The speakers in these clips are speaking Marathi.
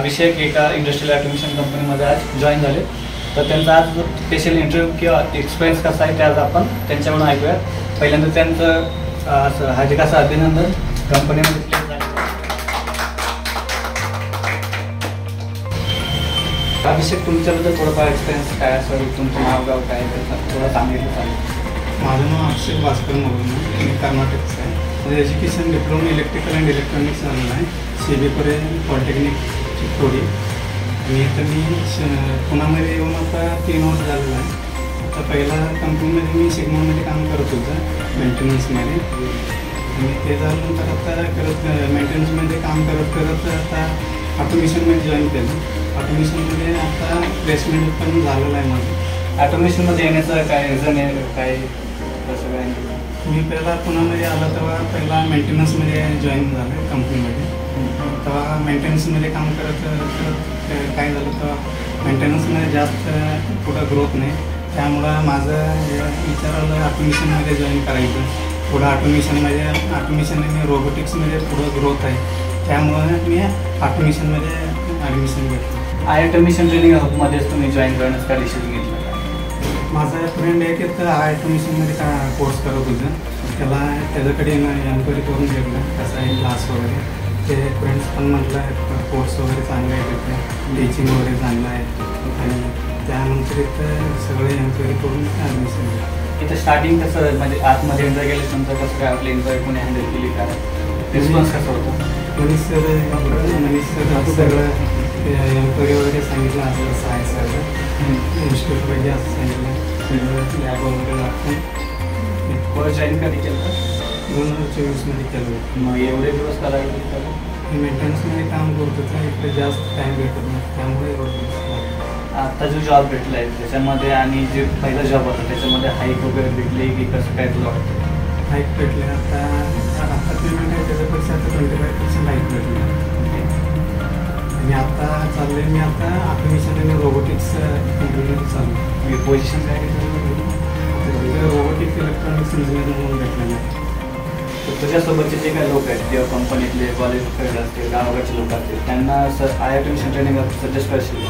अभिषेक एका इंडस्ट्रियल ऑटोमेशन कंपनीमध्ये आज जॉईन झाले, तर त्यांचा आज स्पेशल इंटरव्ह्यू किंवा एक्सपिरियन्स कसा आहे ते आज आपण त्यांच्याकडून ऐकूया. पहिल्यांदा त्यांचं हार्दिक असं अभिनंदन कंपनीमध्ये. अभिषेक, तुमच्याबद्दल थोडंफार एक्सपिरियन्स काय असेल, तुमचं नाव गाव काय थोडं सांगितलं चालेल. माझं नाव अभिषेक भास्कर मोगल, मी कर्नाटकचं आहे. माझं education diploma electrical and electronics झालेलं आहे. CBA polytechnic Chikodi. आणि इथं मी पुण्यामध्ये येऊन आता 3 वर्ष झालेलं आहे. आता पहिला कंपनीमध्ये मी सिग्मामध्ये काम करत होतं मेंटेनन्समध्ये, आणि ते झाल्यानंतर आता करत मेंटेनन्समध्ये काम करत करत आता ऑटोमेशनमध्ये जॉईन केलं. ऑटोमेशनमध्ये आता प्लेसमेंट पण झालेलं आहे माझं. ऑटोमेशनमध्ये येण्याचं काय रिझन आहे, काय कसं काय? मी पहिला पुण्यामध्ये आला तेव्हा पहिला मेंटेनन्समध्ये जॉईन झालं कंपनीमध्ये. तेव्हा मेंटेनन्समध्ये काम करत करत काय झालं, तेव्हा मेंटेनन्समध्ये जास्त पुढं ग्रोथ नाही. त्यामुळं माझं विचार आलं ऑटोमेशनमध्ये जॉईन करायचं. पुढं ऑटोमेशनमध्ये रोबोटिक्समध्ये पुढं ग्रोथ आहे, त्यामुळं मी ऑटोमेशनमध्ये ॲडमिशन घेतलं. ऑटोमेशन ट्रेनिंग हबमध्येच तुम्ही जॉईन करण्याचं काय डिसिजन घेतलं? माझा फ्रेंड एक तर ऑटोमेशनमध्ये का कोर्स करत होतं, त्याच्याकडे एन्क्वायरी करून घेतलं कसं आहे क्लास वगैरे. ते फ्रेंड्स पण म्हटलं कोर्स वगैरे चांगला आहे, तिथे टीचिंग वगैरे चांगलं आहे. आणि त्यानंतर इथं सगळे एन्क्वायरी करून ॲडमिशन घेतलं. इथं स्टार्टिंग कसं म्हणजे आतमध्ये एन्जॉय गेल्यानंतर कसं काय आपली एन्जॉय कोणी हँडल केली, काय रिस्पॉन्स कसं होतं? मनीष सर सगळं एन्क्वायरी वगैरे सांगितलं, असं आहे सगळं इन्स्टिट्यूट पाहिजे असं सांगितलं. सगळं लॅब वगैरे लागतं. जॉईन कधी केलं? 2024मध्ये केलं. मग एवढे दिवस करायला मेंटेनन्समध्ये काम करत होतं, इकडे जास्त टाईम भेटत नाही, त्यामुळे एवढं. आता जो जॉब भेटला आहे त्याच्यामध्ये आणि जे पहिला जॉब होता त्याच्यामध्ये हाईक वगैरे भेटली की कसं काय तुला वाटतं? हाईक भेटले. आता पेमेंट आहे त्याच्यापेक्षा आता 25% हाईक भेटले. आणि आता चालले मी आता ऑटोमेशन आणि रोबोटिक्स इंजिनिअरिंग चालू. पोझिशन काय रोबोटिक्स इलेक्ट्रॉनिक्स इंजिनिअरिंग म्हणून भेटलेलं आहे. तर तुझ्यासोबतचे जे काही लोक आहेत किंवा कंपनीतले कॉलेज फ्रेंड असतील, गावाकडचे लोक असतील, त्यांना ऑटोमेशन ट्रेनिंग सजेस्ट करशील?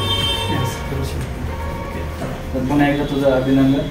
करू शकतो. तर पुन्हा एकदा तुझं अभिनंदन.